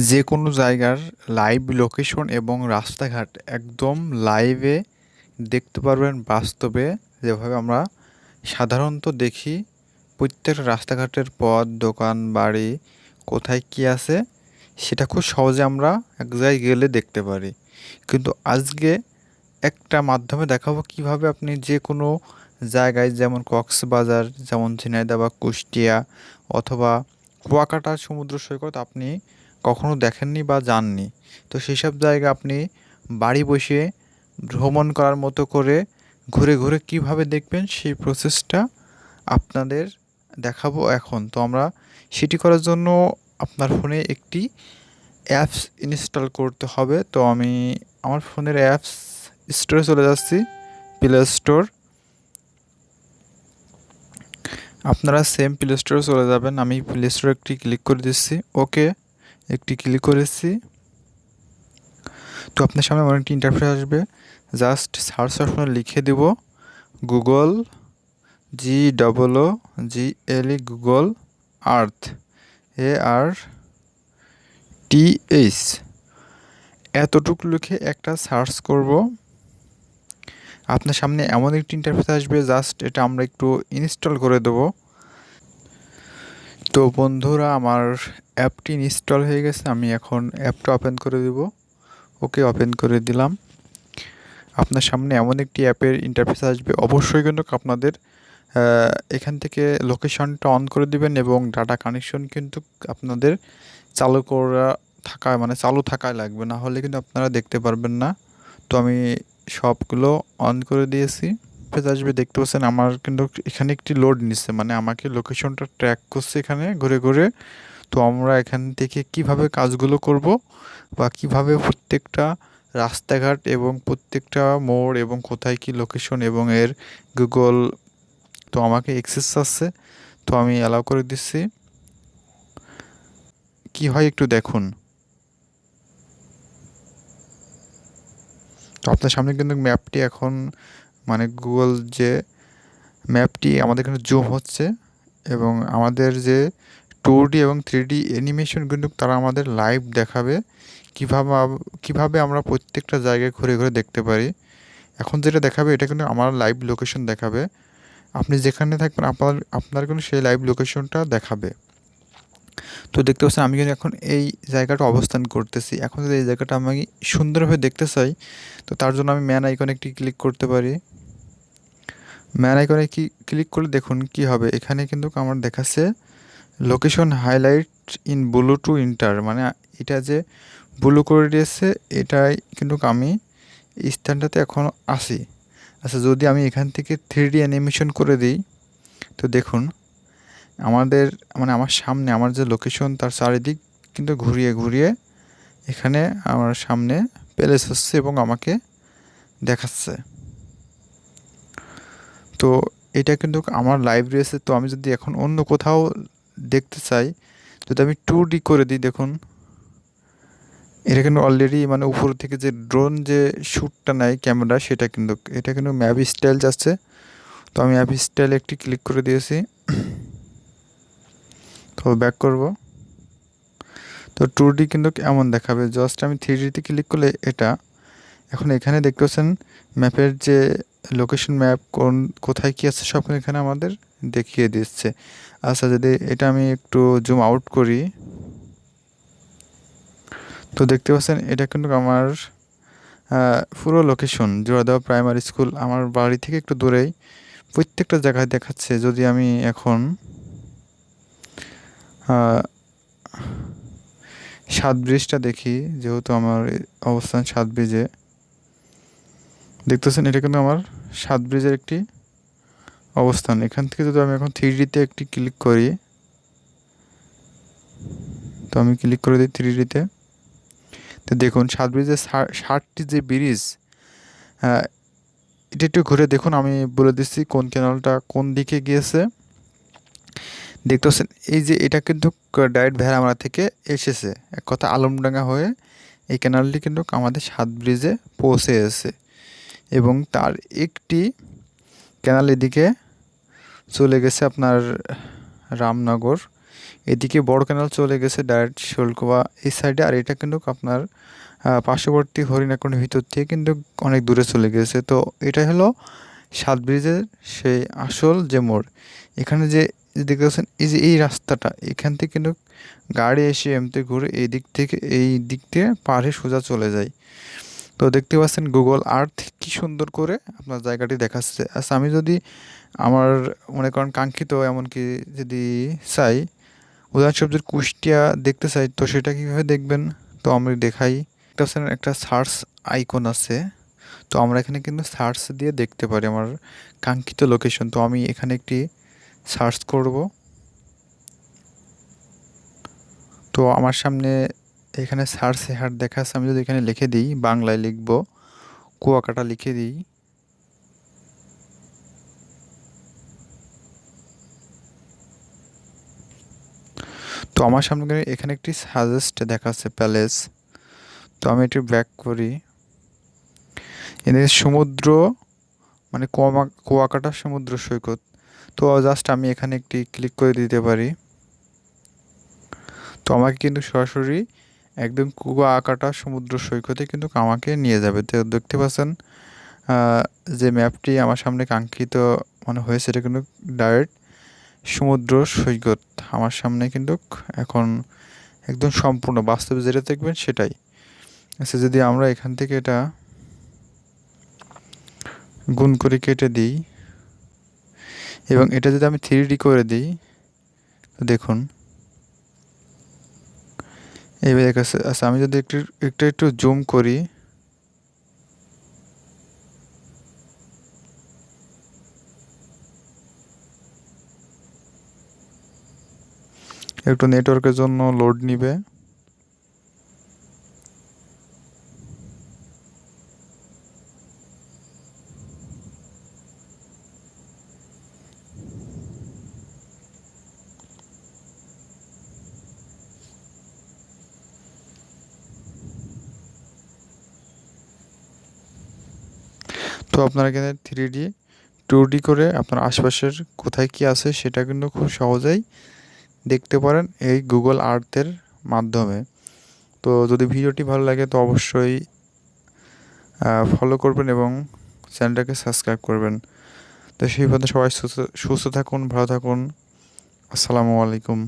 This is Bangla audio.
যে কোনো জায়গার লাইভ লোকেশন এবং রাস্তাঘাট একদম লাইভে দেখতে পারবেন বাস্তবে। যেভাবে আমরা সাধারণত দেখি প্রত্যেকটা রাস্তাঘাটের পথ, দোকান, বাড়ি কোথায় কী আছে সেটা খুব সহজে আমরা এক জায়গায় গেলে দেখতে পারি। কিন্তু আজকে একটা মাধ্যমে দেখাবো কিভাবে আপনি যে কোনো জায়গায়, যেমন কক্সবাজার, যেমন ঝিনাইদহ বা কুষ্টিয়া অথবা কুয়াকাটা সমুদ্র সৈকত আপনি কখনো দেখেননি বা যাননি, তো সেই সব জায়গা আপনি বাড়ি বসে ভ্রমণ করার মতো করে ঘুরে ঘুরে কিভাবে দেখবেন সেই প্রসেসটা আপনাদের দেখাবো এখন। তো আমরা সেটি করার জন্য আপনার ফোনে একটি অ্যাপস ইনস্টল করতে হবে। তো আমি আমার ফোনের অ্যাপস স্টোরে চলে যাচ্ছি, প্লে স্টোর। আপনারা সেম প্লে স্টোরে চলে যাবেন। আমি প্লে স্টোরে একটি ক্লিক করে দিচ্ছি, ওকে একটি ক্লিক করেছি। তো আপনার সামনে অনেকটি ইন্টারফেস আসবে। জাস্ট সার্চ অপশনে লিখে দেব Google, GOOGLE, Google earth, ARTH, এতটুকু লিখে একটা সার্চ করব। আপনার সামনে এমন একটি ইন্টারফেস আসবে, জাস্ট এটা আমরা একটু ইনস্টল করে দেব। তো বন্ধুরা, আমার অ্যাপটি ইনস্টল হয়ে গেছে। আমি এখন অ্যাপটা ওপেন করে দেব, ওকে ওপেন করে দিলাম। আপনার সামনে এমন একটি অ্যাপের ইন্টারফেস আসবে। অবশ্যই কিন্তু আপনাদের এখান থেকে লোকেশনটা অন করে দিবেন এবং ডাটা কানেকশন কিন্তু আপনাদের চালু করা চালু থাকায় লাগবে, না হলে কিন্তু আপনারা দেখতে পারবেন না। তো আমি সবগুলো অন করে দিয়েছি। আসবে, দেখতে পাচ্ছেন আমার কিন্তু এখানে একটি লোড নিচ্ছে, মানে আমাকে লোকেশনটা ট্র্যাক করছে এখানে ঘুরে ঘুরে। তো আমরা এখান থেকে কিভাবে কাজগুলো করব বা কিভাবে প্রত্যেকটা রাস্তাঘাট এবং প্রত্যেকটা মোড় এবং কোথায় কি লোকেশন এবং এর গুগল, তো আমাকে অ্যাক্সেস আছে, তো আমি অ্যালাউ করে দিচ্ছি। কি হয় একটু দেখুন। তো আপনার সামনে কিন্তু ম্যাপটি এখন, মানে গুগল যে ম্যাপটি আমাদের কিন্তু জুম হচ্ছে এবং আমাদের যে 2D এবং 3D অ্যানিমেশন কিন্তু তারা আমাদের লাইভ দেখাবে কিভাবে আমরা প্রত্যেকটা জায়গায় ঘুরে ঘুরে দেখতে পারি। এখন যেটা দেখাবে এটা কিন্তু আমার লাইভ লোকেশন দেখাবে। আপনি যেখানে থাকবেন আপনার কিন্তু সেই লাইভ লোকেশনটা দেখাবে। তো দেখতে পাচ্ছেন আমি কিন্তু এখন এই জায়গাটা অবস্থান করতেছি। এখন যদি এই জায়গাটা আমি সুন্দরভাবে দেখতে চাই, তো তার জন্য আমি ম্যান আইকনে একটি ক্লিক করতে পারি। ম্যান আইকনে ক্লিক করলে দেখুন কি হবে, এখানে কিন্তু আমার দেখাচ্ছে location highlight in blue to enter, মানে এটা যে ব্লু করে দিয়েছে এটাই কিন্তু আমি এই স্থানটাতে এখন আসি। আচ্ছা, যদি আমি এখান থেকে 3D অ্যানিমেশন করে দিই, তো দেখুন আমাদের, মানে আমার সামনে আমার যে লোকেশন তার চারিদিক কিন্তু ঘুরিয়ে ঘুরিয়ে এখানে আমার সামনে প্লেস হচ্ছে এবং আমাকে দেখাচ্ছে। তো এটা কিন্তু আমার লাইভ রয়েছে। তো আমি যদি এখন অন্য কোথাও দেখতে চাই, যদি আমি 2D করে দিই, দেখুন এটা কিন্তু অলরেডি, মানে উপর থেকে যে ড্রোন যে শ্যুটটা নেয় ক্যামেরা, সেটা কিন্তু এটা কিন্তু ম্যাপ স্টাইল যাচ্ছে। তো আমি ম্যাপ স্টাইল একটি ক্লিক করে দিয়েছি। তো ব্যাক করব। তো 2D কিন্তু এমন দেখাবে, জাস্ট আমি 3Dতে ক্লিক করলে এটা এখন এখানে দেখতে পাচ্ছেন ম্যাপের যে লোকেশন ম্যাপ কোথায় কী আছে সব এখানে আমাদের দেখিয়ে দিচ্ছে। আচ্ছা, যদি এটা আমি একটু জুম আউট করি, তো দেখতে পাচ্ছেন এটা কিন্তু আমার পুরো লোকেশন জোড়াদেওয়া প্রাইমারি স্কুল আমার বাড়ি থেকে একটু দূরেই প্রত্যেকটা জায়গায় দেখাচ্ছে। যদি আমি এখন সাত ব্রিজটা দেখি, যেহেতু আমার অবস্থান সাত ব্রিজে, দেখতেছেন এটা কিন্তু আমার সাত ব্রিজের একটি অবস্থান। এখান থেকে যদি আমি এখন 3Dতে একটি ক্লিক করি, তো আমি ক্লিক করে দিই 3Dতে। তো দেখুন সাত ব্রিজের 60টি যে ব্রিজ, এটা একটু ঘুরে দেখুন, আমি বলে দিচ্ছি কোন ক্যানালটা কোন দিকে গিয়েছে। দেখতে পাচ্ছেন এই যে এটা কিন্তু ডাইরেক্ট ভেড়ামারা থেকে এসেছে, এক কথা আলমডাঙ্গা হয়ে এই ক্যানালটি কিন্তু আমাদের সাত ব্রিজে পৌঁছে এসেছে এবং তার একটি ক্যানাল এদিকে চলে গেছে আপনার রামনগর। এদিকে বড় ক্যানাল চলে গেছে ডাইরেক্ট শোলকোয়া এই সাইডে, আর এটা কিন্তু আপনার পার্শ্ববর্তী হরিণাকুণ্ডের ভিতর থেকে কিন্তু অনেক দূরে চলে গেছে। তো এটা হলো 7 ব্রিজের সেই আসল যে মোড়। এখানে যে দেখতে পাচ্ছেন এই যে এই রাস্তাটা, এখান থেকে কিন্তু গাড়ি এসে এমতে ঘুরে এই দিক দিয়ে পাড়ে সোজা চলে যায়। তো দেখতে পাচ্ছেন গুগল আর্থ কি সুন্দর করে আপনার জায়গাটি দেখাচ্ছে। আচ্ছা, আমি যদি আমার মনে করেন কাঙ্ক্ষিত এমনকি যদি চাই উদাহরণস্বরূপ যদি কুষ্টিয়া দেখতে চাই, তো সেটা কীভাবে দেখবেন? তো আমি দেখাই। একটা পাচ্ছেন একটা সার্চ আইকন আছে, তো আমরা এখানে কিন্তু সার্চ দিয়ে দেখতে পারি আমার কাঙ্ক্ষিত লোকেশন। তো আমি এখানে একটি সার্চ করব। তো আমার সামনে এখানে সার্চ হাট দেখাচ্ছে। আমি যদি এখানে লিখে দিই, বাংলায় লিখব, কুয়াকাটা লিখে দিই, তো আমার সামনে এখানে একটি সাজেস্ট দেখাচ্ছে প্যালেস। তো আমি এটি ব্যাক করি। এখানে সমুদ্র মানে কুয়াকাটা সমুদ্র সৈকত। তো জাস্ট আমি এখানে একটি ক্লিক করে দিতে পারি। তো আমাকে কিন্তু সরাসরি একদম কুয়াকাটা সমুদ্র সৈকতে কিন্তু আমাকে নিয়ে যাবে। তো দেখতে পাচ্ছেন যে ম্যাপটি আমার সামনে কাঙ্ক্ষিত মনে হয়েছে, এটা কিন্তু ডাইরেক্ট সমুদ্র সৈকত আমার সামনে কিন্তু এখন একদম সম্পূর্ণ বাস্তবে যেটা দেখবেন সেটাই। আচ্ছা, যদি আমরা এখান থেকে এটা গুণ করে কেটে দিই এবং এটা যদি আমি 3D করে দিই, তো দেখুন এইভাবে দেখাচ্ছে। আচ্ছা, আমি যদি একটু জুম করি, একটু নেটওয়ার্কের জন্য লোড নিবে। তো আপনারা এখানে 3D 2D করে আপনার আশপাশের কোথায় কি আছে সেটা কিন্তু খুব সহজেই দেখতে পারেন এই গুগল আর্থের মাধ্যমে। তো যদি ভিডিওটি ভালো লাগে তো অবশ্যই ফলো করবেন এবং চ্যানেলটাকে সাবস্ক্রাইব করবেন। তো সেই পর্যন্ত সবাই সুস্থ থাকুন, ভালো থাকুন। আসসালামু আলাইকুম।